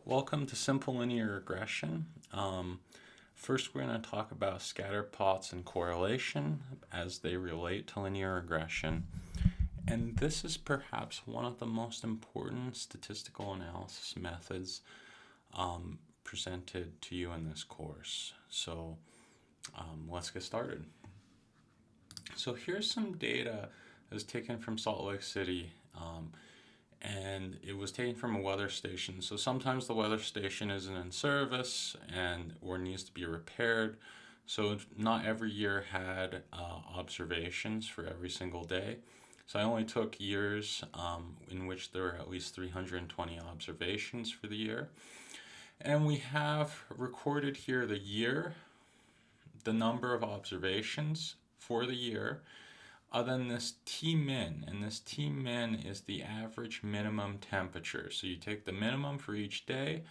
Welcome to Simple Linear Regression. First, we're going to talk about scatter plots and correlation as they relate to linear regression. And this is perhaps one of the most important statistical analysis methods presented to you in this course. So let's get started. So here's some data that was taken from Salt Lake City. And it was taken from a weather station. So sometimes the weather station isn't in service or needs to be repaired. So not every year had observations for every single day. So I only took years in which there were at least 320 observations for the year. And we have recorded here the year, the number of observations for the year, then this T-min, and this T-min is the average minimum temperature. So you take the minimum for each day,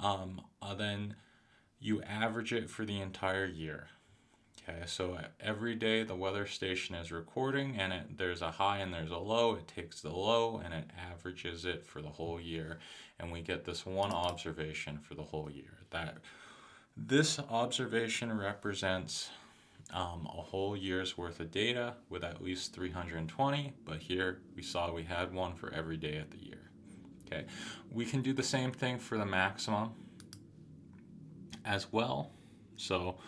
then you average it for the entire year. Okay, so every day the weather station is recording, and there's a high and there's a low. It takes the low and it averages it for the whole year, and we get this one observation for the whole year. This observation represents a whole year's worth of data with at least 320, but here we saw we had one for every day of the year. Okay, we can do the same thing for the maximum as well. So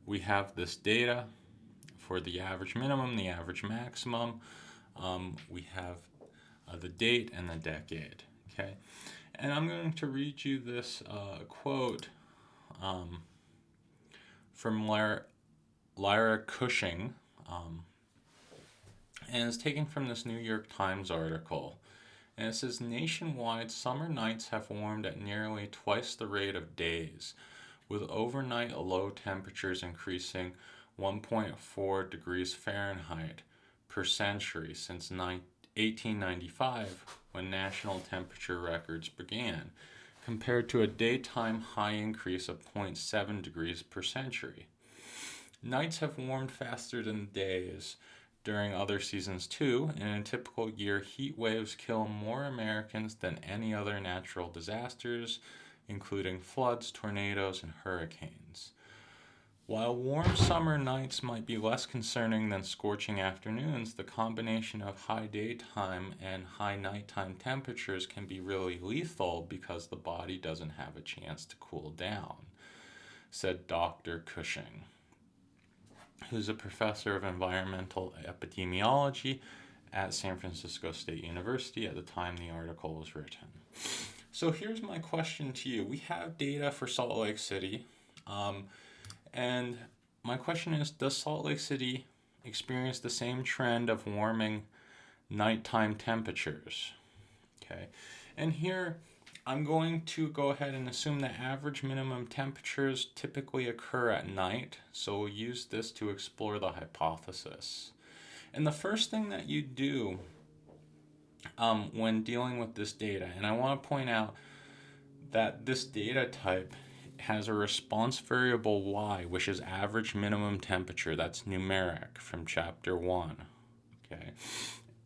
we have this data for the average minimum, the average maximum. We have the date and the decade. Okay, and I'm going to read you this quote from Lyra Cushing, and it's taken from this New York Times article. And it says, nationwide, summer nights have warmed at nearly twice the rate of days, with overnight low temperatures increasing 1.4 degrees Fahrenheit per century since 1895, when national temperature records began, compared to a daytime high increase of 0.7 degrees per century. Nights have warmed faster than days during other seasons too. In a typical year, heat waves kill more Americans than any other natural disasters, including floods, tornadoes, and hurricanes. While warm summer nights might be less concerning than scorching afternoons, the combination of high daytime and high nighttime temperatures can be really lethal because the body doesn't have a chance to cool down, said Dr. Cushing, who's a professor of environmental epidemiology at San Francisco State University at the time the article was written. So here's my question to you. We have data for Salt Lake City, and my question is, does Salt Lake City experience the same trend of warming nighttime temperatures? Okay, and here I'm going to go ahead and assume that average minimum temperatures typically occur at night, so we'll use this to explore the hypothesis. And the first thing that you do when dealing with this data, and I want to point out that this data type has a response variable y, which is average minimum temperature. That's numeric from chapter 1. Okay,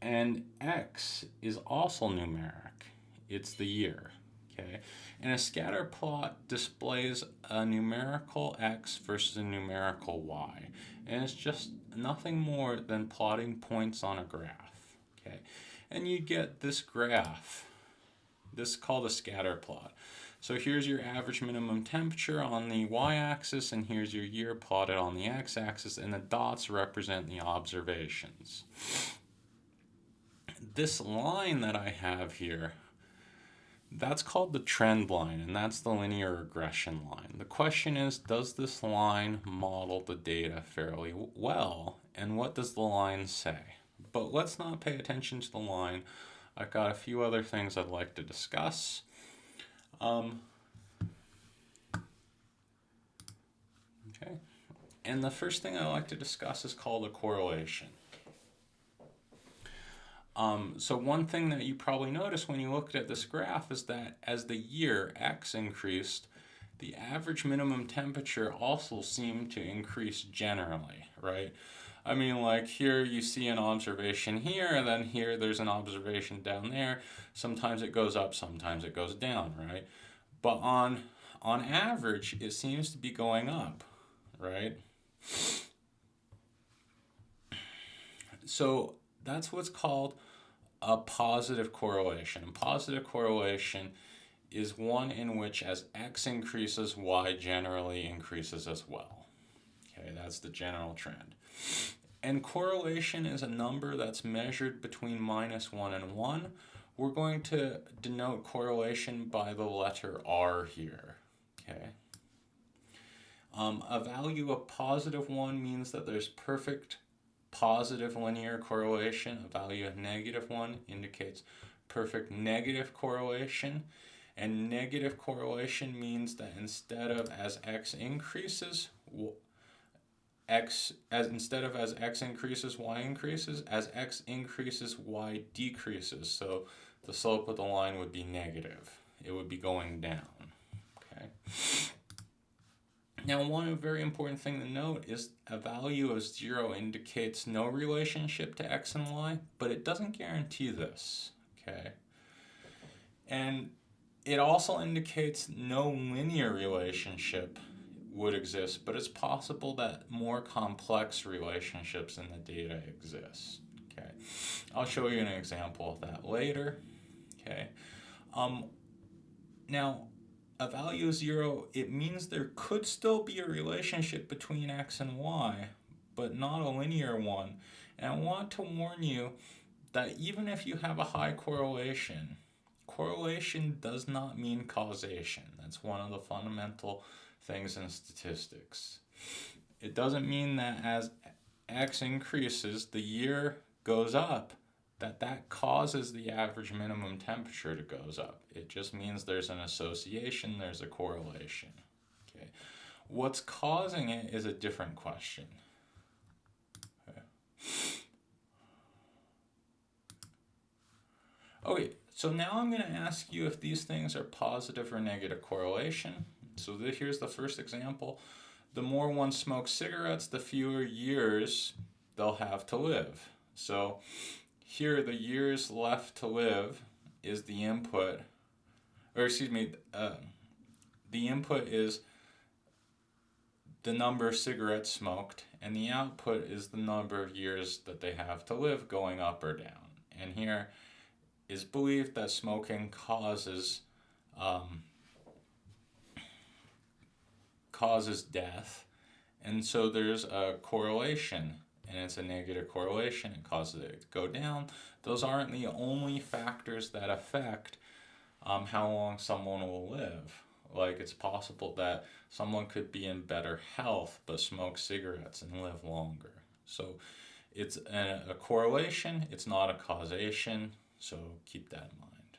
and x is also numeric. It's the year. Okay, and a scatter plot displays a numerical x versus a numerical y, and it's just nothing more than plotting points on a graph. Okay, and you get this graph. This is called a scatter plot. So here's your average minimum temperature on the y-axis, and here's your year plotted on the x-axis, and the dots represent the observations. This line that I have here, that's called the trend line, and that's the linear regression line. The question is, does this line model the data fairly well, and what does the line say? But let's not pay attention to the line. I've got a few other things I'd like to discuss. Okay, and the first thing I'd like to discuss is called a correlation. So one thing that you probably noticed when you looked at this graph is that as the year x increased, the average minimum temperature also seemed to increase generally, right? I mean, like here you see an observation here, and then here there's an observation down there. Sometimes it goes up, sometimes it goes down, right? But on average, it seems to be going up, right? So that's what's called a positive correlation. And positive correlation is one in which as x increases, y generally increases as well. Okay, that's the general trend. And correlation is a number that's measured between -1 and 1. We're going to denote correlation by the letter R here. Okay. A value of +1 means that there's perfect positive linear correlation. A value of -1 indicates perfect negative correlation. And negative correlation means that instead of as x increases, as x increases, y increases. As x increases, y decreases. So the slope of the line would be negative. It would be going down. Okay. Now, one very important thing to note is a value of 0 indicates no relationship to x and y, but it doesn't guarantee this. Okay. And it also indicates no linear relationship would exist, but it's possible that more complex relationships in the data exist. Okay, I'll show you an example of that later. Okay, now a value of 0, it means there could still be a relationship between x and y, but not a linear one. And I want to warn you that even if you have a high correlation, correlation does not mean causation. That's one of the fundamental things in statistics. It doesn't mean that as x increases, the year goes up, that causes the average minimum temperature to goes up. It just means there's an association, there's a correlation. Okay. What's causing it is a different question. Okay, so now I'm going to ask you if these things are positive or negative correlation. So here's the first example. The more one smokes cigarettes, the fewer years they'll have to live. So here the years left to live is the input, or excuse me, the input is the number of cigarettes smoked, and the output is the number of years that they have to live going up or down. And here is believed that smoking causes death, and so there's a correlation, and it's a negative correlation. It causes it to go down. Those aren't the only factors that affect how long someone will live. Like, it's possible that someone could be in better health but smoke cigarettes and live longer. So it's a correlation, it's not a causation, so keep that in mind.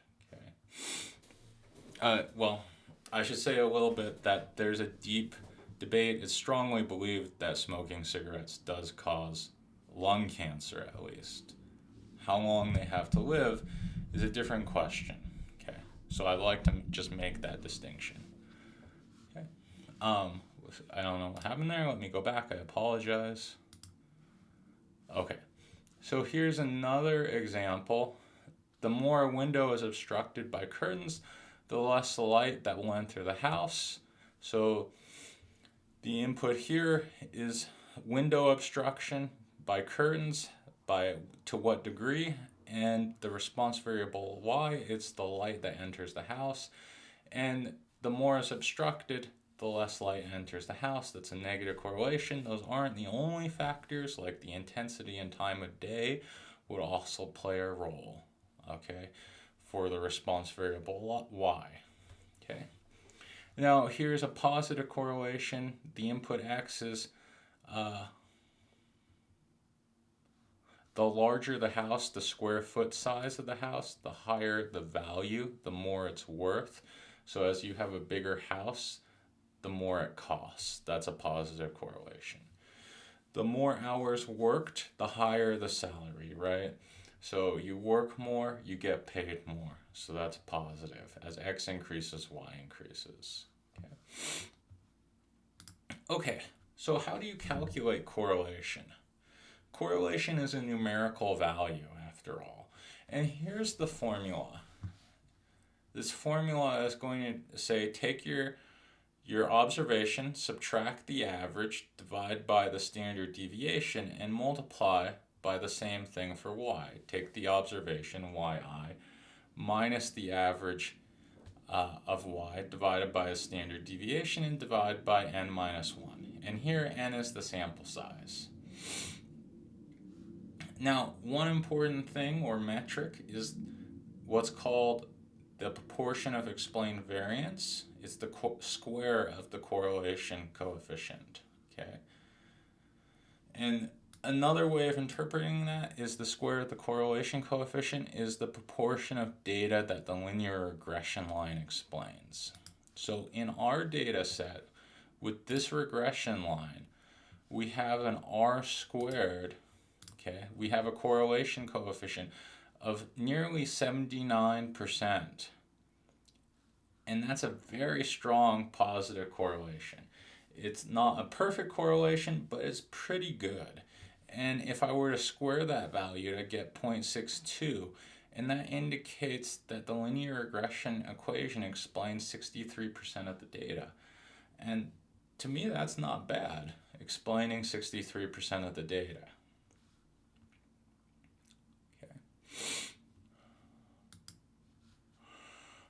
Okay. Well, I should say a little bit that there's a deep debate. It's strongly believed that smoking cigarettes does cause lung cancer, at least. How long they have to live is a different question. Okay, so I'd like to just make that distinction. Okay. I don't know what happened there. Let me go back. I apologize. Okay, so here's another example. The more a window is obstructed by curtains, the less light that will enter the house. So the input here is window obstruction by curtains, to what degree, and the response variable y, it's the light that enters the house. And the more is obstructed, the less light enters the house. That's a negative correlation. Those aren't the only factors, like the intensity and time of day would also play a role, okay, for the response variable y. Okay. Now here's a positive correlation. The input x is the larger the house, the square foot size of the house, the higher the value, the more it's worth. So as you have a bigger house, the more it costs. That's a positive correlation. The more hours worked, the higher the salary, right? So you work more, you get paid more. So that's positive. As x increases, y increases. Okay, so how do you calculate correlation? Correlation is a numerical value, after all. And here's the formula. This formula is going to say take your observation, subtract the average, divide by the standard deviation, and multiply by the same thing for y. Take the observation, yi, minus the average of y divided by a standard deviation and divide by n minus 1. And here n is the sample size. Now, one important thing or metric is what's called the proportion of explained variance. It's the square of the correlation coefficient. Okay. And another way of interpreting that is the square of the correlation coefficient is the proportion of data that the linear regression line explains. So in our data set, with this regression line, we have an r squared, okay? We have a correlation coefficient of nearly 79%. And that's a very strong positive correlation. It's not a perfect correlation, but it's pretty good. And if I were to square that value, I'd get 0.62. And that indicates that the linear regression equation explains 63% of the data. And to me, that's not bad, explaining 63% of the data. Okay.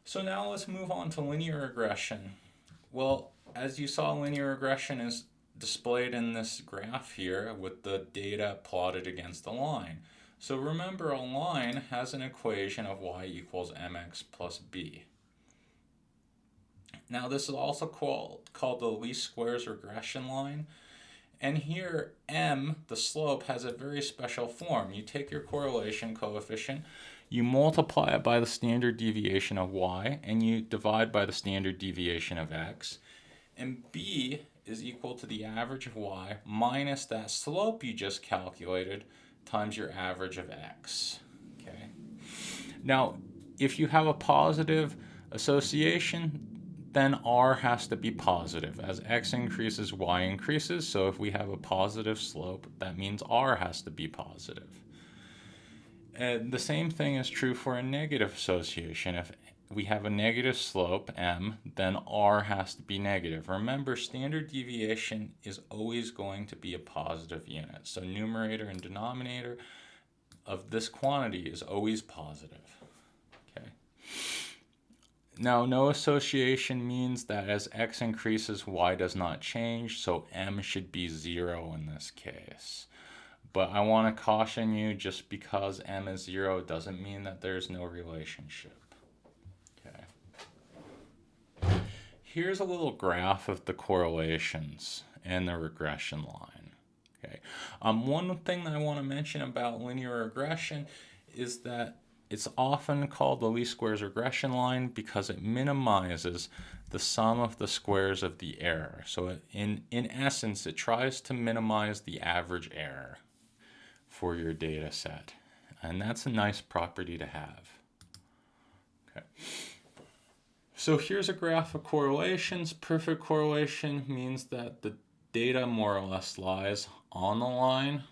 So now let's move on to linear regression. Well, as you saw, linear regression is displayed in this graph here with the data plotted against a line. So remember, a line has an equation of y equals mx plus b. Now this is also called the least squares regression line. And here m, the slope, has a very special form. You take your correlation coefficient, you multiply it by the standard deviation of y, and you divide by the standard deviation of x. And b is equal to the average of y minus that slope you just calculated times your average of x. Okay. Now, if you have a positive association, then r has to be positive. As x increases, y increases. So if we have a positive slope, that means r has to be positive. And the same thing is true for a negative association. If we have a negative slope, m, then r has to be negative. Remember, standard deviation is always going to be a positive unit. So numerator and denominator of this quantity is always positive. Okay. Now, no association means that as x increases, y does not change, so m should be 0 in this case. But I want to caution you, just because m is 0 doesn't mean that there's no relationship. Okay. Here's a little graph of the correlations and the regression line. Okay. One thing that I want to mention about linear regression is that it's often called the least squares regression line because it minimizes the sum of the squares of the error. So in essence, it tries to minimize the average error for your data set. And that's a nice property to have. Okay. So here's a graph of correlations. Perfect correlation means that the data more or less lies on the line.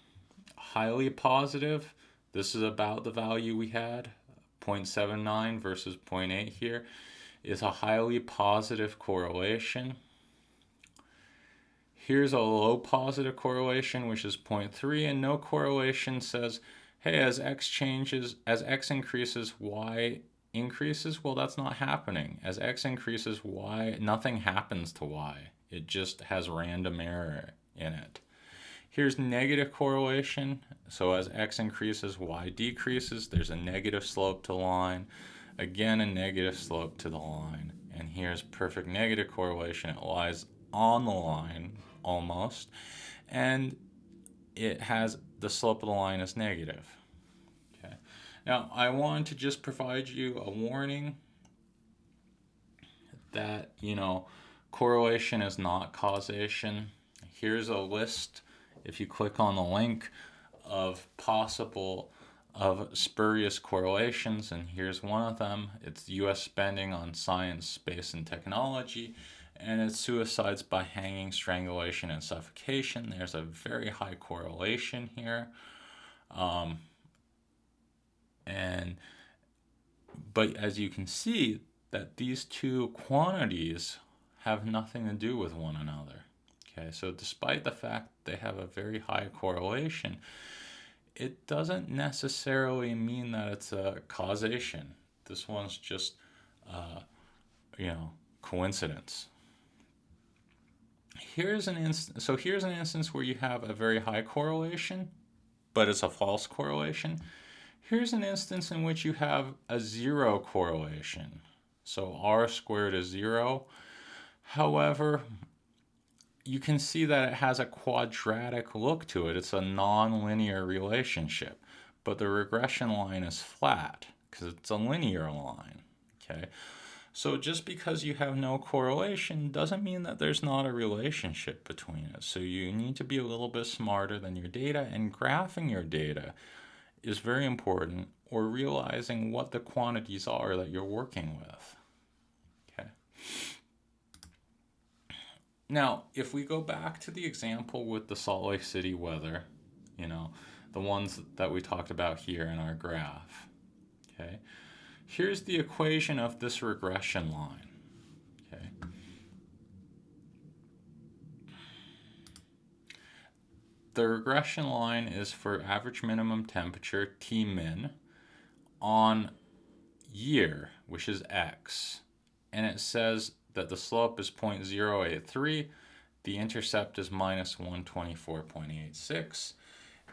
Highly positive, this is about the value we had, 0.79 versus 0.8 here, is a highly positive correlation. Here's a low positive correlation, which is 0.3, and no correlation says, hey, as x increases, y increases. Well, that's not happening. As x increases, y, nothing happens to y. It just has random error in it. Here's negative correlation. So as x increases, y decreases. There's a negative slope to the line. Again, a negative slope to the line. And here's perfect negative correlation. It lies on the line almost. And it has the slope of the line is negative. Okay. Now, I want to just provide you a warning that, correlation is not causation. Here's a list, if you click on the link, of spurious correlations, and here's one of them. It's U.S. spending on science, space, and technology, and it's suicides by hanging, strangulation, and suffocation. There's a very high correlation here. But as you can see, that these two quantities have nothing to do with one another. Okay, so despite the fact they have a very high correlation, it doesn't necessarily mean that it's a causation. This one's just, coincidence. Here's an instance where you have a very high correlation, but it's a false correlation. Here's an instance in which you have a zero correlation. So r squared is 0. However, you can see that it has a quadratic look to it. It's a nonlinear relationship, but the regression line is flat because it's a linear line. Okay, so just because you have no correlation doesn't mean that there's not a relationship between it. So you need to be a little bit smarter than your data, and graphing your data is very important, or realizing what the quantities are that you're working with. Okay. Now, if we go back to the example with the Salt Lake City weather, the ones that we talked about here in our graph, okay, here's the equation of this regression line, okay. The regression line is for average minimum temperature, T min, on year, which is X, and it says that the slope is 0.083, the intercept is minus 124.86,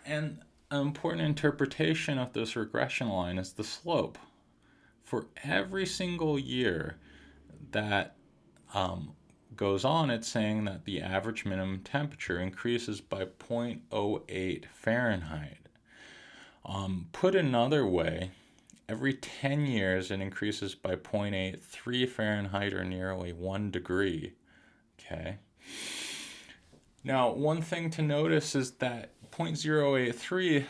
and an important interpretation of this regression line is the slope. For every single year that goes on, it's saying that the average minimum temperature increases by 0.08 Fahrenheit. Put another way, every 10 years it increases by 0.83 Fahrenheit, or nearly 1 degree. Okay. Now, one thing to notice is that 0.083,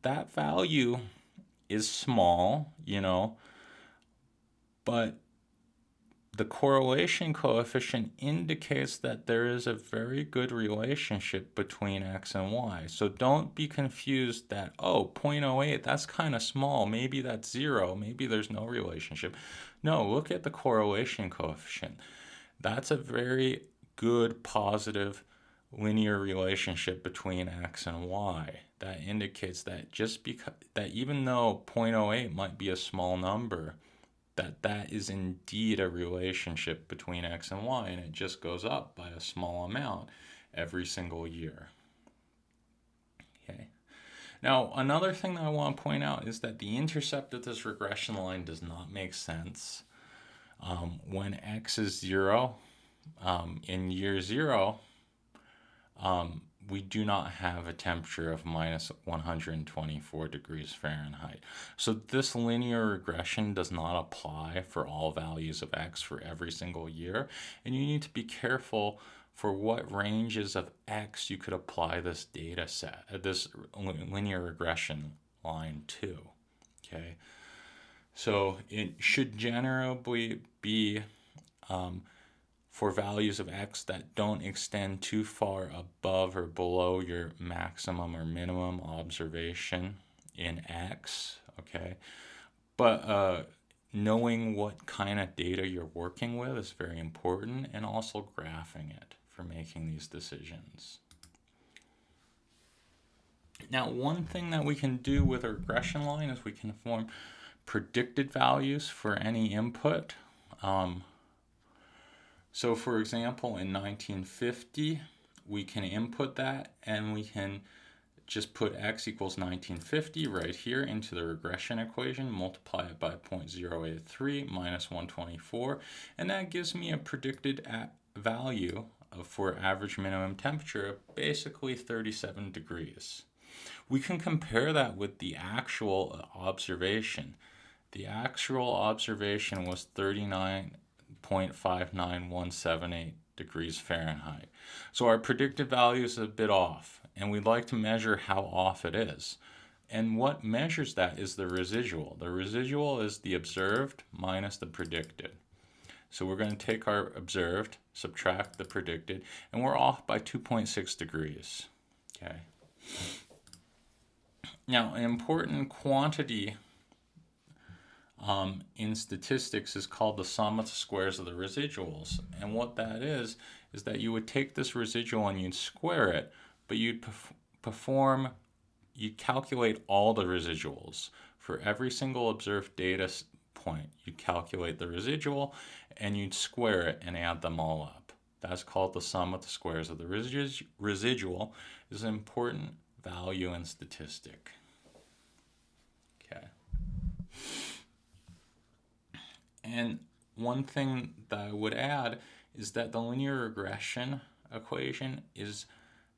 that value is small, but the correlation coefficient indicates that there is a very good relationship between X and Y. So don't be confused that, 0.08, that's kind of small. Maybe that's 0. Maybe there's no relationship. No, look at the correlation coefficient. That's a very good, positive, linear relationship between X and Y. That indicates that that even though 0.08 might be a small number, that is indeed a relationship between X and Y, and it just goes up by a small amount every single year. Okay. Now, another thing that I want to point out is that the intercept of this regression line does not make sense. When X is 0, in year 0, we do not have a temperature of minus 124 degrees Fahrenheit. So this linear regression does not apply for all values of X for every single year. And you need to be careful for what ranges of X you could apply this data set, this linear regression line to. Okay. So it should generally be for values of X that don't extend too far above or below your maximum or minimum observation in X, okay? But knowing what kind of data you're working with is very important, and also graphing it for making these decisions. Now, one thing that we can do with a regression line is we can form predicted values for any input. So for example, in 1950, we can input that, and we can just put X equals 1950 right here into the regression equation, multiply it by 0.083 minus 124, and that gives me a predicted value for average minimum temperature of basically 37 degrees. We can compare that with the actual observation. The actual observation was 39.59178 degrees Fahrenheit. So our predicted value is a bit off, and we'd like to measure how off it is. And what measures that is the residual. The residual is the observed minus the predicted. So we're going to take our observed, subtract the predicted, and we're off by 2.6 degrees. Okay. Now, an important quantity in statistics is called the sum of the squares of the residuals. And what that is that you would take this residual and you'd square it, but you'd you'd calculate all the residuals. For every single observed data point, you'd calculate the residual and you'd square it and add them all up. That's called the sum of the squares of the residual. Is an important value in statistic. Okay. And one thing that I would add is that the linear regression equation is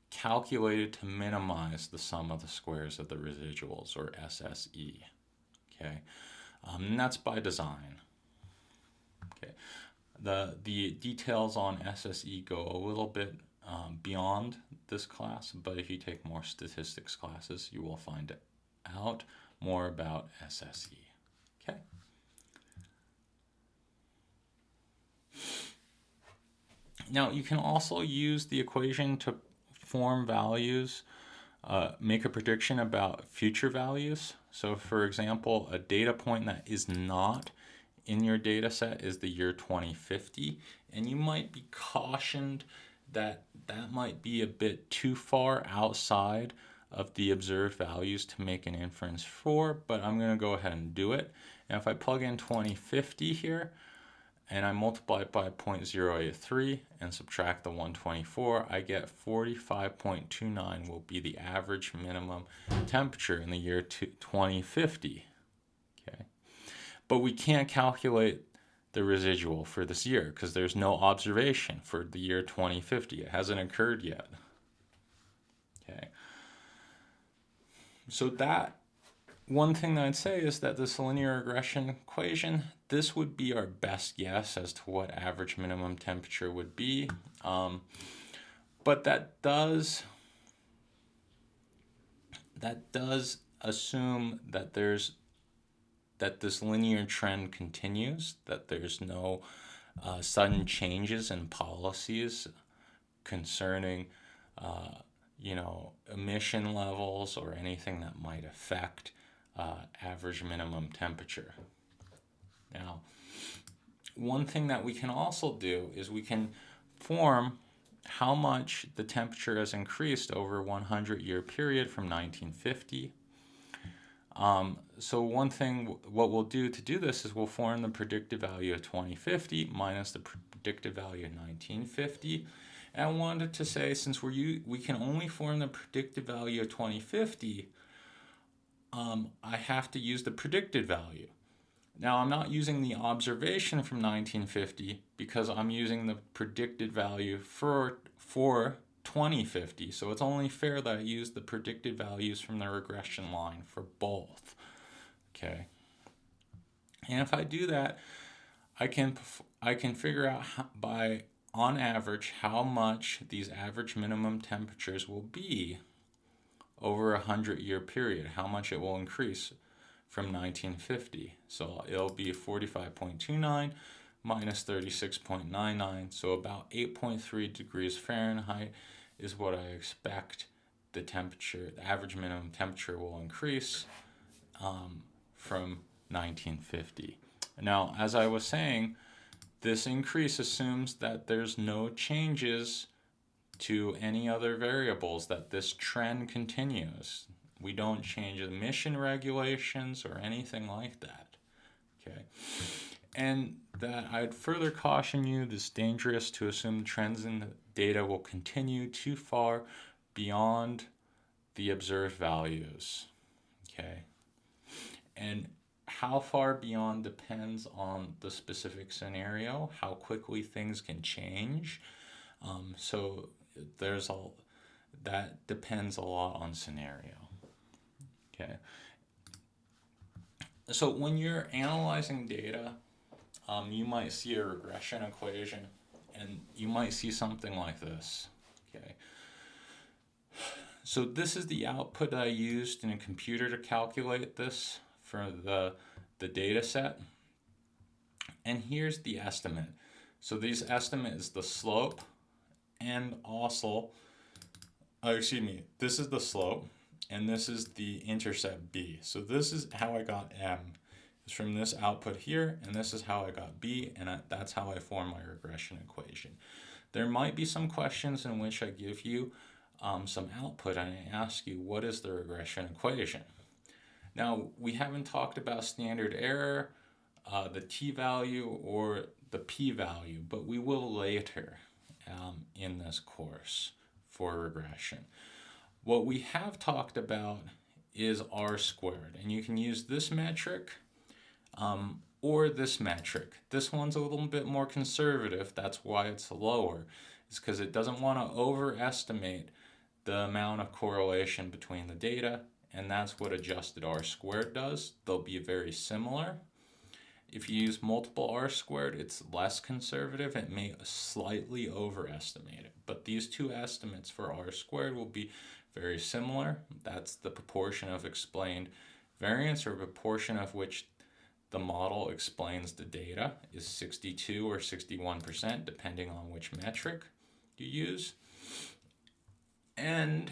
calculated to minimize the sum of the squares of the residuals, or SSE. Okay, and that's by design. Okay, the details on SSE go a little bit beyond this class, but if you take more statistics classes, you will find out more about SSE. Okay. Now, you can also use the equation to form values, make a prediction about future values. So, for example, a data point that is not in your data set is the year 2050, and you might be cautioned that that might be a bit too far outside of the observed values to make an inference for, but I'm going to go ahead and do it. And if I plug in 2050 here, and I multiply it by 0.083 and subtract the 124, I get 45.29 will be the average minimum temperature in the year 2050. Okay, but we can't calculate the residual for this year because there's no observation for the year 2050. It hasn't occurred yet. Okay, so that one thing that I'd say is that this linear regression equation, this would be our best guess as to what average minimum temperature would be. But that does assume that this linear trend continues, that there's no sudden changes in policies concerning emission levels or anything that might affect average minimum temperature. Now, one thing that we can also do is we can form how much the temperature has increased over a 100-year period from 1950. So one thing, what we'll do to do this is we'll form the predicted value of 2050 minus the predicted value of 1950. And I wanted to say, since we can only form the predicted value of 2050, I have to use the predicted value. Now, I'm not using the observation from 1950 because I'm using the predicted value for 2050. So it's only fair that I use the predicted values from the regression line for both. Okay. And if I do that, I can figure out on average how much these average minimum temperatures will be over a 100-year period, how much it will increase from 1950. So it'll be 45.29 minus 36.99, so about 8.3 degrees Fahrenheit is what I expect the average minimum temperature will increase from 1950. Now, as I was saying, this increase assumes that there's no changes to any other variables, that this trend continues. We don't change emission regulations or anything like that. Okay, and that I'd further caution you, it's dangerous to assume trends in the data will continue too far beyond the observed values. Okay, and how far beyond depends on the specific scenario, how quickly things can change. So that depends a lot on scenario. Okay. So when you're analyzing data, you might see a regression equation, and you might see something like this. Okay. So this is the output I used in a computer to calculate this for the data set. And here's the estimate. So this estimate is the slope, and also, this is the slope, and this is the intercept B. So this is how I got M. is from this output here, and this is how I got B, and that's how I form my regression equation. There might be some questions in which I give you some output and I ask you, what is the regression equation? Now, we haven't talked about standard error, the t-value, or the p-value, but we will later in this course for regression. What we have talked about is r squared, and you can use this metric or this metric. This one's a little bit more conservative, that's why it's lower. It's because it doesn't want to overestimate the amount of correlation between the data, and that's what adjusted r squared does. They'll be very similar. If you use multiple r squared, it's less conservative. It may slightly overestimate it, but these two estimates for r squared will be very similar. That's the proportion of explained variance, or proportion of which the model explains the data, is 62 or 61%, depending on which metric you use. And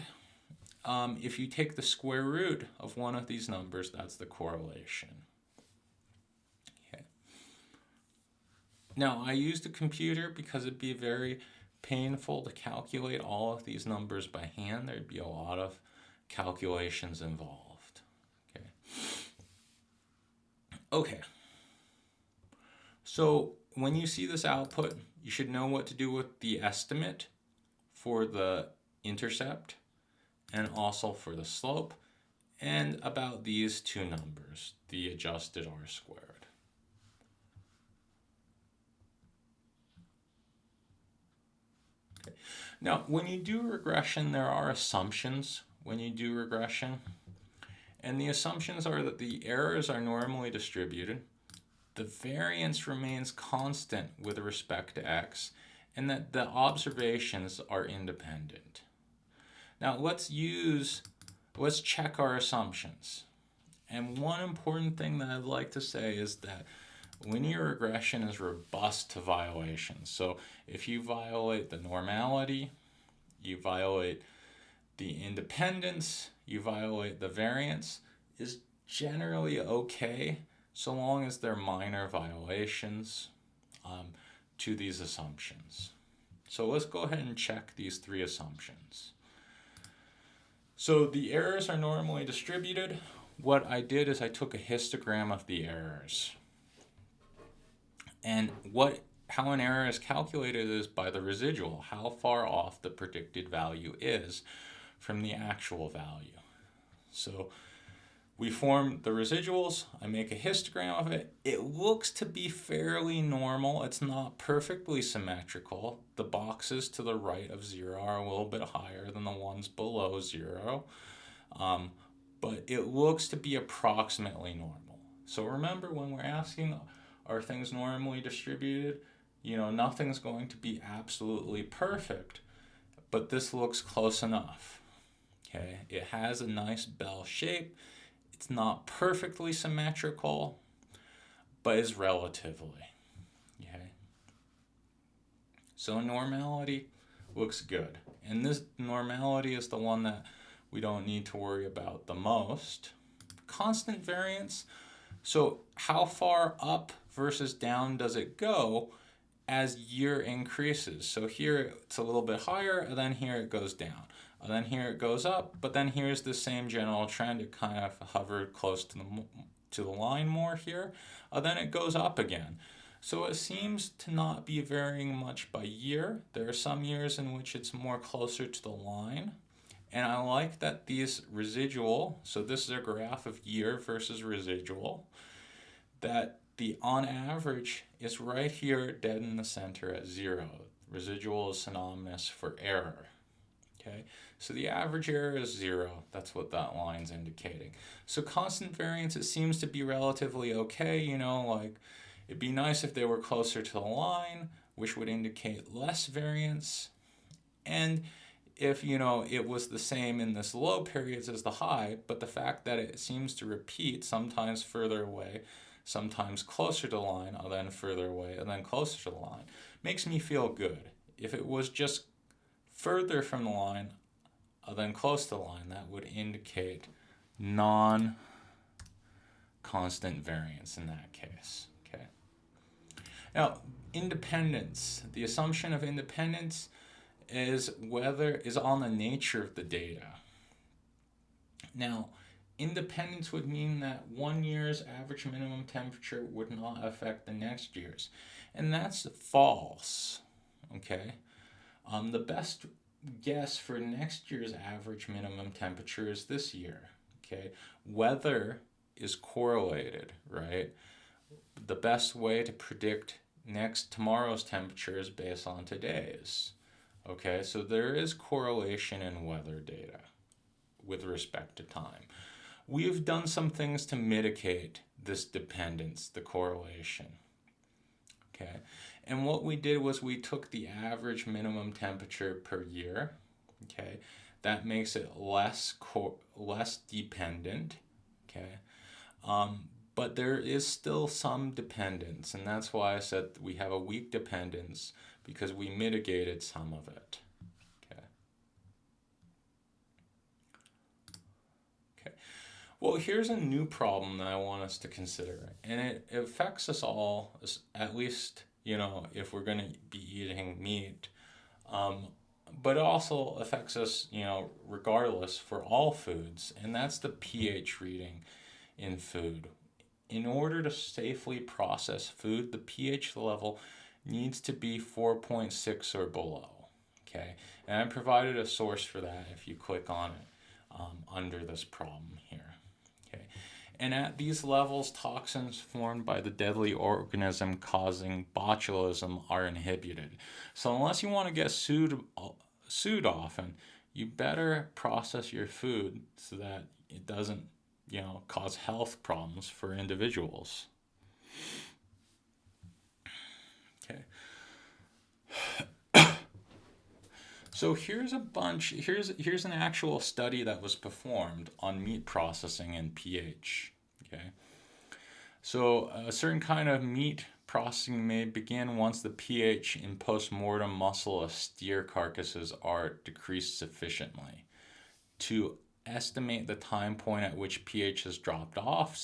if you take the square root of one of these numbers, that's the correlation. Okay. Now, I used a computer because it'd be very painful to calculate all of these numbers by hand. There'd be a lot of calculations involved. Okay. Okay. So when you see this output, you should know what to do with the estimate for the intercept and also for the slope, and about these two numbers, the adjusted r squared. Okay. Now, when you do regression, there are assumptions when you do regression, and the assumptions are that the errors are normally distributed, the variance remains constant with respect to x, and that the observations are independent. Now let's check our assumptions. And one important thing that I'd like to say is that linear regression is robust to violations. So if you violate the normality, you violate the independence, you violate the variance, is generally okay, so long as they're minor violations to these assumptions. So let's go ahead and check these three assumptions. So the errors are normally distributed. What I did is I took a histogram of the errors. And how an error is calculated is by the residual, how far off the predicted value is from the actual value. So we form the residuals, I make a histogram of it. It looks to be fairly normal. It's not perfectly symmetrical. The boxes to the right of 0 are a little bit higher than the ones below 0. But it looks to be approximately normal. So remember, when we're asking, are things normally distributed? Nothing's going to be absolutely perfect, but this looks close enough. Okay, it has a nice bell shape. It's not perfectly symmetrical, but is relatively. Okay. So normality looks good. And this normality is the one that we don't need to worry about the most. Constant variance. So how far up versus down does it go as year increases? So here it's a little bit higher, and then here it goes down. And then here it goes up, but then here's the same general trend. It kind of hovered close to the line more here. And then it goes up again. So it seems to not be varying much by year. There are some years in which it's more closer to the line. And I like that these residual, so this is a graph of year versus residual, that the on average is right here dead in the center at 0. Residual is synonymous for error. Okay, so the average error is 0. That's what that line's indicating. So constant variance, it seems to be relatively okay. Like it'd be nice if they were closer to the line, which would indicate less variance. And if, it was the same in this low periods as the high, but the fact that it seems to repeat, sometimes further away, sometimes closer to the line, and then further away, and then closer to the line, makes me feel good. If it was just further from the line, then close to the line, that would indicate non-constant constant variance in that case. Okay. Now, independence. The assumption of independence is on the nature of the data. Now, independence would mean that 1 year's average minimum temperature would not affect the next year's. And that's false. Okay. The best guess for next year's average minimum temperature is this year. Okay. Weather is correlated, right? The best way to predict tomorrow's temperature is based on today's. Okay, so there is correlation in weather data with respect to time. We've done some things to mitigate this dependence, the correlation. Okay, and what we did was we took the average minimum temperature per year. Okay, that makes it less dependent. Okay, but there is still some dependence, and that's why I said we have a weak dependence, because we mitigated some of it. Okay. Well, here's a new problem that I want us to consider, and it affects us all, at least, if we're going to be eating meat, but it also affects us, regardless, for all foods, and that's the pH reading in food. In order to safely process food, the pH level needs to be 4.6 or below. Okay, and I provided a source for that if you click on it under this problem here. Okay, and at these levels, toxins formed by the deadly organism causing botulism are inhibited. So unless you want to get sued often, you better process your food so that it doesn't cause health problems for individuals. Okay. So here's an actual study that was performed on meat processing and pH. Okay. So a certain kind of meat processing may begin once the pH in post-mortem muscle of steer carcasses are decreased sufficiently. To estimate the time point at which pH has dropped off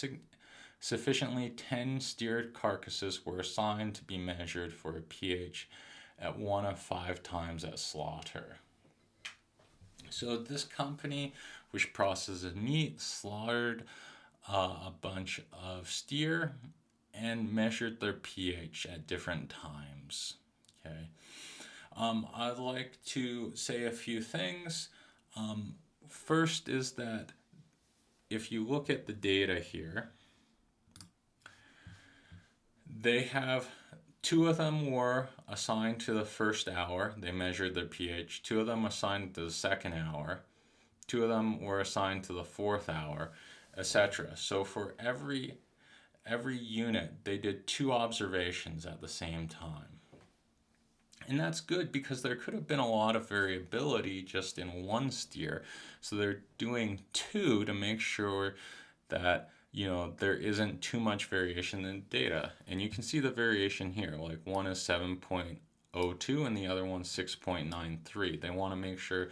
sufficiently, 10 steered carcasses were assigned to be measured for a pH at 1 of 5 times at slaughter. So this company, which processes meat, slaughtered a bunch of steer and measured their pH at different times. Okay, I'd like to say a few things. First is that if you look at the data here, they have 2 of them were assigned to the first hour. They measured their pH. 2 of them assigned to the second hour. 2 of them were assigned to the fourth hour, etc. So for every unit, they did 2 observations at the same time. And that's good because there could have been a lot of variability just in one steer. So they're doing 2 to make sure that there isn't too much variation in data. And you can see the variation here, like one is 7.02 and the other one's 6.93. They want to make sure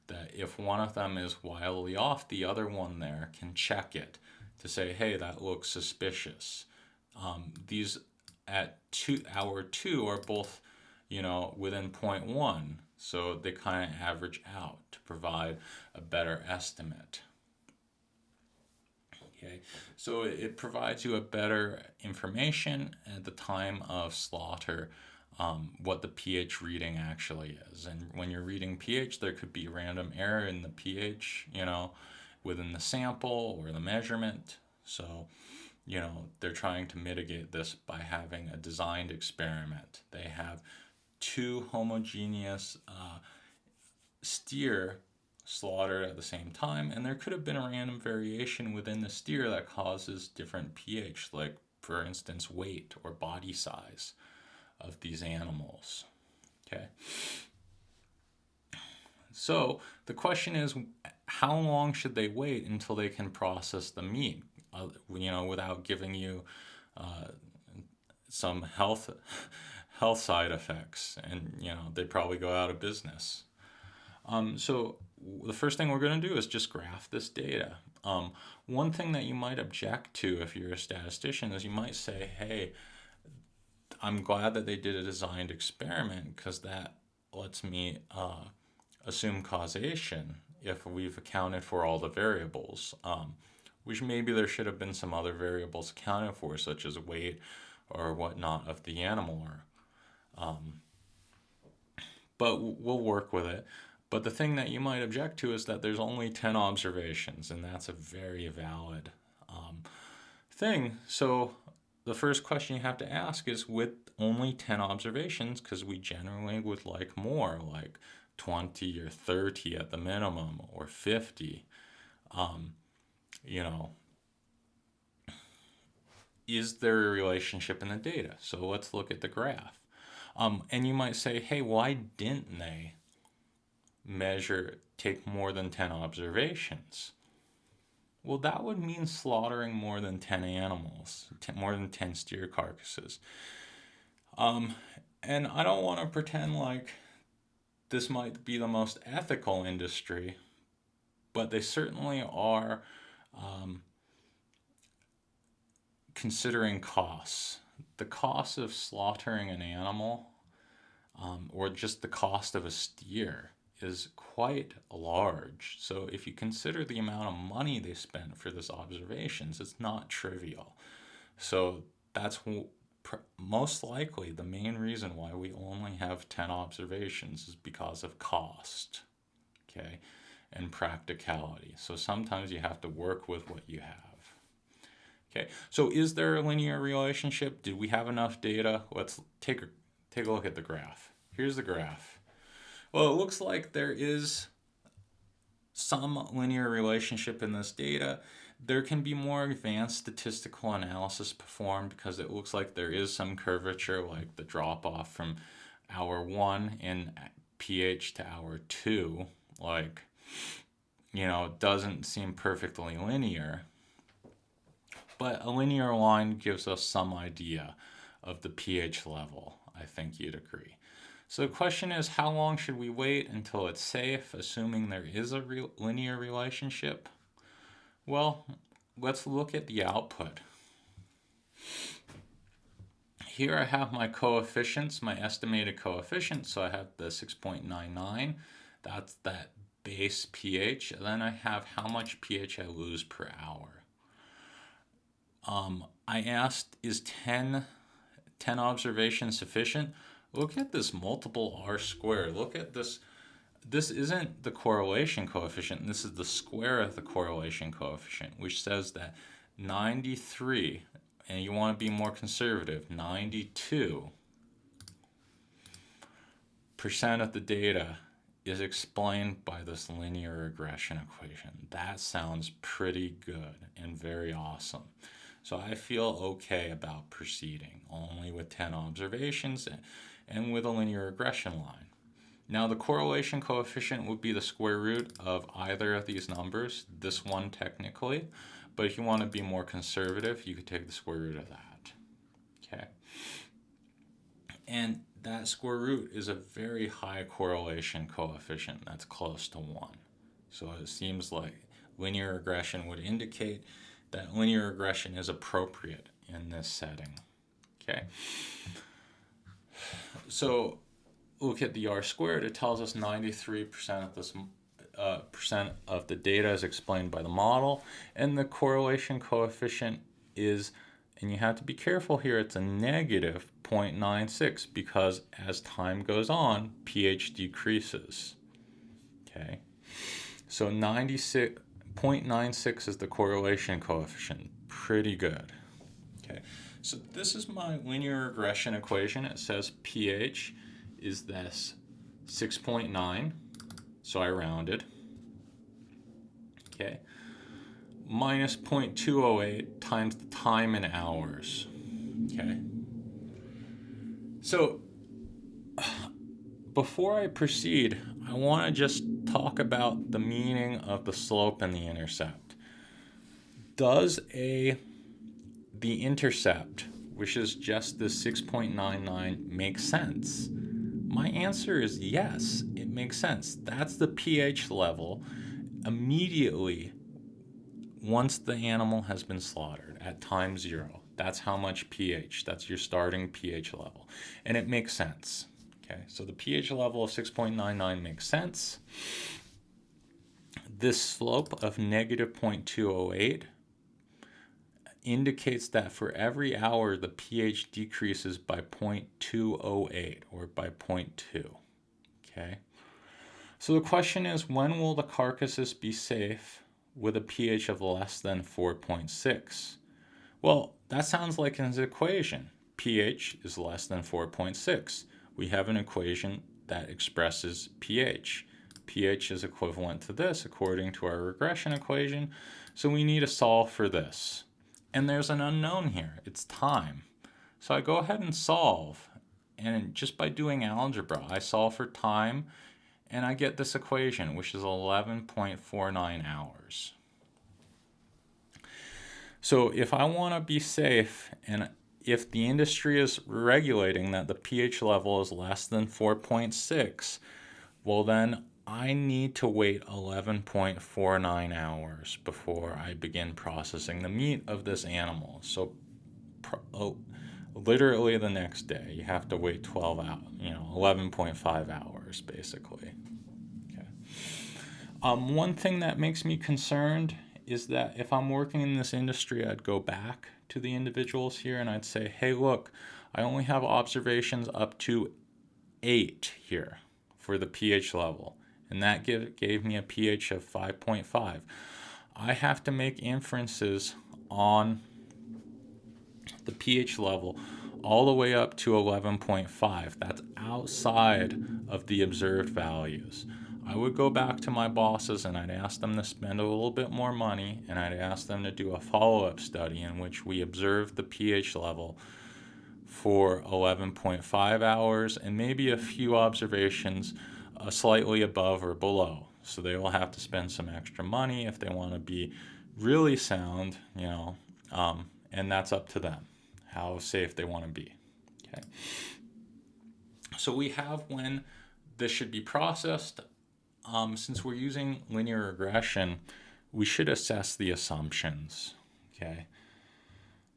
that if one of them is wildly off, the other one there can check it to say, hey, that looks suspicious. These at hour 2 are both within 0.1, so they kind of average out to provide a better estimate. Okay, so it provides you a better information at the time of slaughter, what the pH reading actually is. And when you're reading pH, there could be random error in the pH, within the sample or the measurement. So, they're trying to mitigate this by having a designed experiment. They have 2 homogeneous steer slaughtered at the same time, and there could have been a random variation within the steer that causes different pH, like for instance weight or body size of these animals. Okay, so the question is, how long should they wait until they can process the meat without giving you some health side effects, and they probably go out of business. So the first thing we're going to do is just graph this data. One thing that you might object to if you're a statistician is you might say, hey, I'm glad that they did a designed experiment because that lets me assume causation if we've accounted for all the variables, which maybe there should have been some other variables accounted for, such as weight or whatnot of the animal. But we'll work with it. But the thing that you might object to is that there's only 10 observations, and that's a very valid thing. So the first question you have to ask is, with only 10 observations, because we generally would like more, like 20 or 30 at the minimum, or 50, you know, is there a relationship in the data? So let's look at the graph. And you might say, hey, why didn't they take more than 10 observations? Well, that would mean slaughtering more than 10 animals, more than 10 steer carcasses. And I don't want to pretend like this might be the most ethical industry, but they certainly are considering costs. The cost of slaughtering an animal, or just the cost of a steer, is quite large. So if you consider the amount of money they spent for this observations, it's not trivial. So that's most likely the main reason why we only have 10 observations is because of cost, okay, and practicality. So sometimes you have to work with what you have. Okay, so is there a linear relationship? Did we have enough data? Let's take a look at the graph. Here's the graph. Well, it looks like there is some linear relationship in this data. There can be more advanced statistical analysis performed because it looks like there is some curvature, like the drop off from hour 1 in pH to hour 2. Like, you know, it doesn't seem perfectly linear. But a linear line gives us some idea of the pH level. I think you'd agree. So the question is, how long should we wait until it's safe, assuming there is a linear relationship? Well, let's look at the output. Here I have my coefficients, my estimated coefficients. So I have the 6.99. That's that base pH. And then I have how much pH I lose per hour. I asked, is 10 observations sufficient? Look at this multiple R squared. Look at this. This isn't the correlation coefficient. This is the square of the correlation coefficient, which says that 93, and you want to be more conservative, 92% of the data is explained by this linear regression equation. That sounds pretty good and very awesome. So I feel okay about proceeding only with 10 observations and with a linear regression line. Now the correlation coefficient would be the square root of either of these numbers, this one technically, but if you want to be more conservative, you could take the square root of that. Okay. And that square root is a very high correlation coefficient that's close to 1. So it seems like linear regression would indicate that linear regression is appropriate in this setting. Okay. So look at the R squared. It tells us 93% of this percent of the data is explained by the model, and the correlation coefficient is, and you have to be careful here, it's a negative 0.96 because as time goes on, pH decreases. Okay. So 0.96 is the correlation coefficient. Pretty good. Okay, so this is my linear regression equation. It says pH is this 6.9, so I rounded. Okay, minus 0.208 times the time in hours. Okay, so before I proceed, I want to just talk about the meaning of the slope and the intercept. Does the intercept, which is just this 6.99, make sense? My answer is yes. It makes sense. That's the pH level immediately once the animal has been slaughtered at time 0. That's how much pH. That's your starting pH level. And it makes sense. Okay, so the pH level of 6.99 makes sense. This slope of negative 0.208 indicates that for every hour the pH decreases by 0.208 or by 0.2. Okay. So the question is, when will the carcasses be safe with a pH of less than 4.6? Well, that sounds like an equation. pH is less than 4.6. We have an equation that expresses pH. pH is equivalent to this according to our regression equation. So we need to solve for this. And there's an unknown here. It's time. So I go ahead and solve. And just by doing algebra, I solve for time and I get this equation, which is 11.49 hours. So if I want to be safe, and if the industry is regulating that the pH level is less than 4.6, well then I need to wait 11.49 hours before I begin processing the meat of this animal. So literally the next day, you have to wait 12 hours, 11.5 hours basically. Okay. One thing that makes me concerned is that if I'm working in this industry, I'd go back to the individuals here and I'd say, hey, look, I only have observations up to 8 here for the pH level. And that gave me a pH of 5.5. I have to make inferences on the pH level all the way up to 11.5. That's outside of the observed values. I would go back to my bosses and I'd ask them to spend a little bit more money, and I'd ask them to do a follow-up study in which we observe the pH level for 11.5 hours and maybe a few observations slightly above or below. So they will have to spend some extra money if they want to be really sound, and that's up to them, how safe they want to be. Okay. So we have when this should be processed. Since we're using linear regression, we should assess the assumptions. Okay.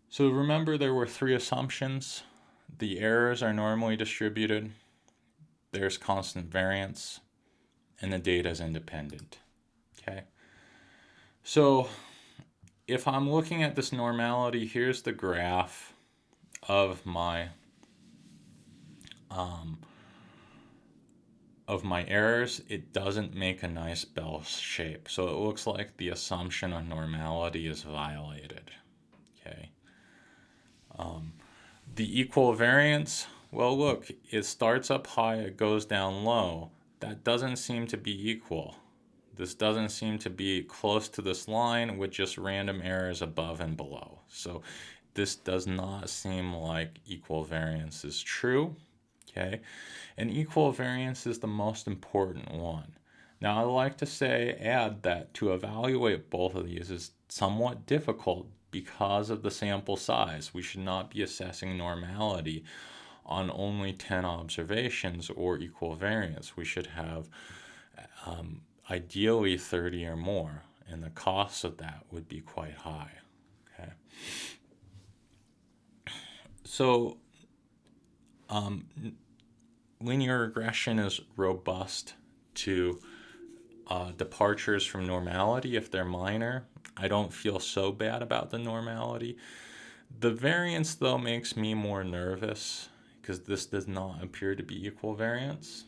So remember, there were 3 assumptions. The errors are normally distributed, there's constant variance, and the data is independent. Okay. So if I'm looking at this normality, here's the graph of my errors. It doesn't make a nice bell shape. So it looks like the assumption of normality is violated. Okay. The equal variance, well, look, it starts up high, it goes down low. That doesn't seem to be equal. This doesn't seem to be close to this line with just random errors above and below. So this does not seem like equal variance is true. Okay, and equal variance is the most important one. Now, I like to add that to evaluate both of these is somewhat difficult because of the sample size. We should not be assessing normality on only 10 observations or equal variance. We should have ideally 30 or more, and the cost of that would be quite high. Okay. So linear regression is robust to departures from normality if they're minor. I don't feel so bad about the normality. The variance, though, makes me more nervous because this does not appear to be equal variance.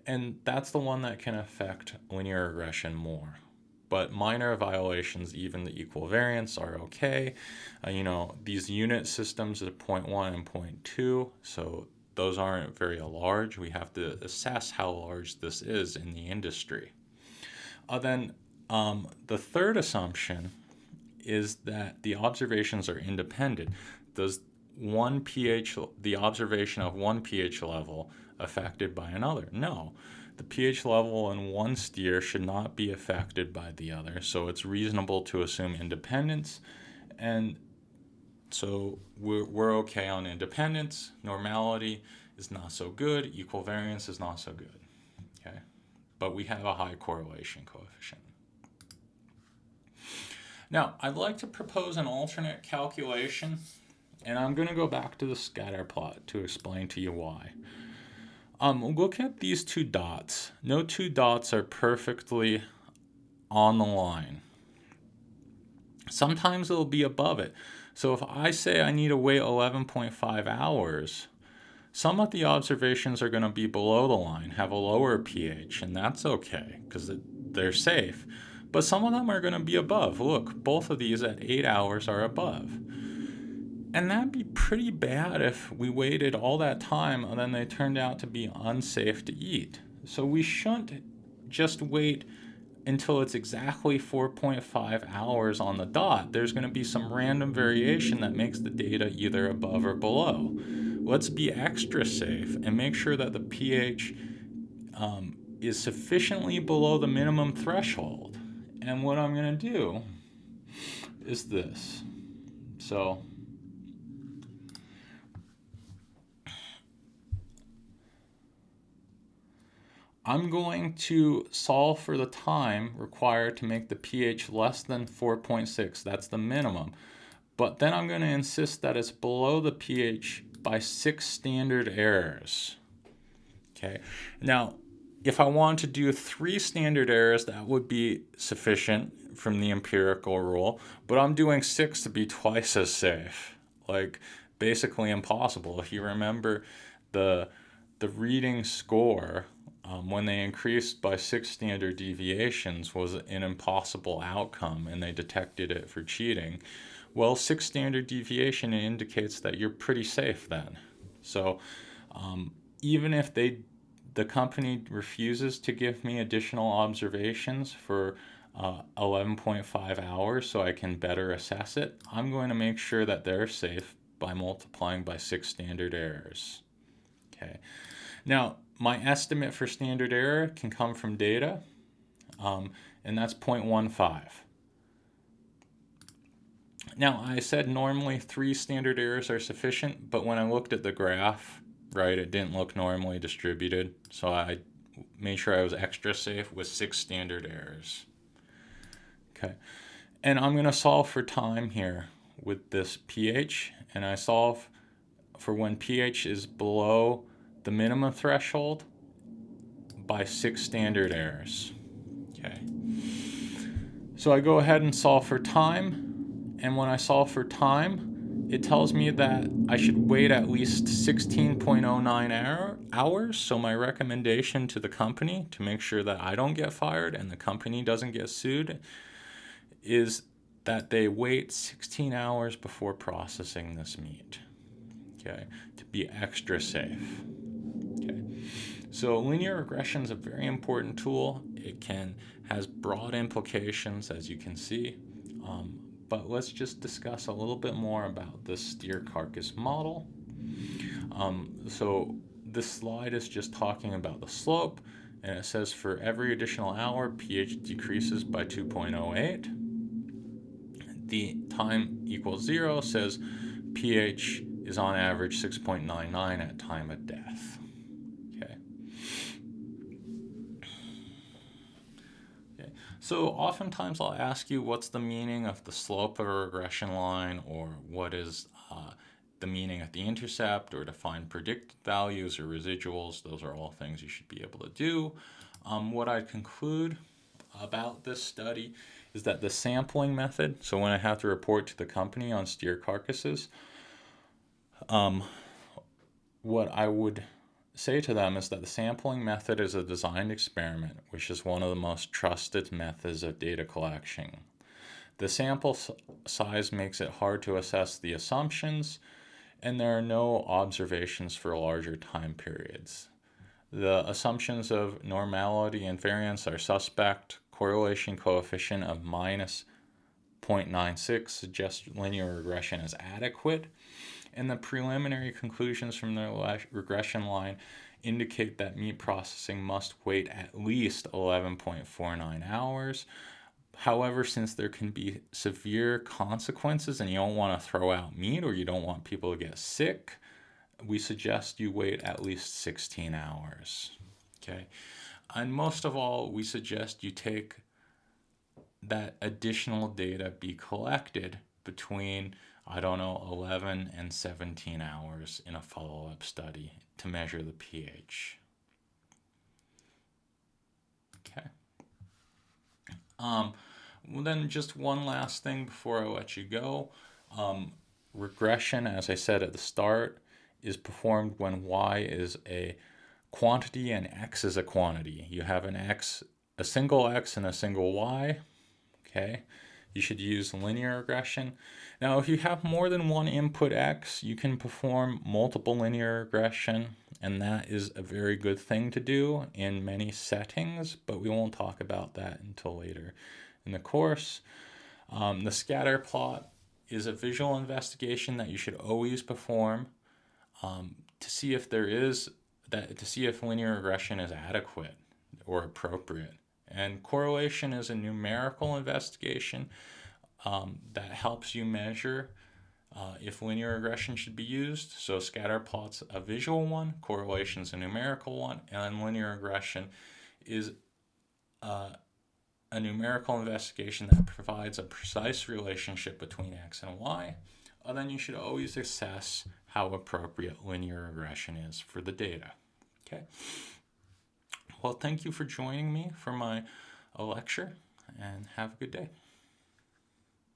And that's the one that can affect linear regression more. But minor violations, even the equal variance, are okay. These unit systems are 0.1 and 0.2, so those aren't very large. We have to assess how large this is in the industry. Then the third assumption is that the observations are independent. Does the observation of one pH level affected by another? No. The pH level in one steer should not be affected by the other, so it's reasonable to assume independence, and so we're okay on independence. Normality is not so good. Equal variance is not so good. Okay, but we have a high correlation coefficient. Now, I'd like to propose an alternate calculation, and I'm going to go back to the scatter plot to explain to you why. Look at these two dots. No two dots are perfectly on the line. Sometimes it'll be above it. So if I say I need to wait 11.5 hours, some of the observations are going to be below the line, have a lower pH, and that's okay because they're safe. But some of them are going to be above. Look, both of these at 8 hours are above. And that'd be pretty bad if we waited all that time and then they turned out to be unsafe to eat. So we shouldn't just wait until it's exactly 4.5 hours on the dot. There's going to be some random variation that makes the data either above or below. Let's be extra safe and make sure that the pH is sufficiently below the minimum threshold. And what I'm going to do is this. So I'm going to solve for the time required to make the pH less than 4.6. That's the minimum. But then I'm going to insist that it's below the pH by 6 standard errors. Okay. Now, if I want to do 3 standard errors, that would be sufficient from the empirical rule. But I'm doing 6 to be twice as safe. Like, basically impossible. If you remember the reading score, when they increased by 6 standard deviations was an impossible outcome and they detected it for cheating. Well, 6 standard deviation indicates that you're pretty safe then. So even if the company refuses to give me additional observations for 11.5 hours so I can better assess it, I'm going to make sure that they're safe by multiplying by 6 standard errors. Okay. Now, my estimate for standard error can come from data, and that's 0.15. Now, I said normally 3 standard errors are sufficient, but when I looked at the graph, right, it didn't look normally distributed, so I made sure I was extra safe with 6 standard errors. Okay, and I'm going to solve for time here with this pH, and I solve for when pH is below the minimum threshold by 6 standard errors. Okay. So I go ahead and solve for time, and when I solve for time, it tells me that I should wait at least 16.09 hours. So my recommendation to the company to make sure that I don't get fired and the company doesn't get sued is that they wait 16 hours before processing this meat. Okay, to be extra safe. Okay, so linear regression is a very important tool. It has broad implications, as you can see. But let's just discuss a little bit more about the steer carcass model. So this slide is just talking about the slope, and it says for every additional hour, pH decreases by 2.08. The time equals 0 says pH is on average 6.99 at time of death. Okay. So oftentimes I'll ask you what's the meaning of the slope of a regression line, or what is the meaning at the intercept, or to find predicted values or residuals. Those are all things you should be able to do. What I conclude about this study is that the sampling method, so when I have to report to the company on steer carcasses, what I would say to them is that the sampling method is a designed experiment, which is one of the most trusted methods of data collection. The sample size makes it hard to assess the assumptions, and there are no observations for larger time periods. The assumptions of normality and variance are suspect. Correlation coefficient of minus 0.96 suggests linear regression is adequate, and the preliminary conclusions from the regression line indicate that meat processing must wait at least 11.49 hours. However, since there can be severe consequences and you don't want to throw out meat or you don't want people to get sick, we suggest you wait at least 16 hours. Okay. And most of all, we suggest you take that additional data be collected between, I don't know, 11 and 17 hours in a follow-up study to measure the pH. Okay. Well, then just one last thing before I let you go. Regression, as I said at the start, is performed when y is a quantity and x is a quantity. You have a single x and a single y. Okay, you should use linear regression. Now, if you have more than one input x, you can perform multiple linear regression, and that is a very good thing to do in many settings, but we won't talk about that until later in the course. The scatter plot is a visual investigation that you should always perform to see if linear regression is adequate or appropriate. And correlation is a numerical investigation that helps you measure if linear regression should be used. So scatter plot's a visual one, correlation's a numerical one, and linear regression is a numerical investigation that provides a precise relationship between x and y. And then you should always assess how appropriate linear regression is for the data. Okay. Well, thank you for joining me for my lecture, and have a good day.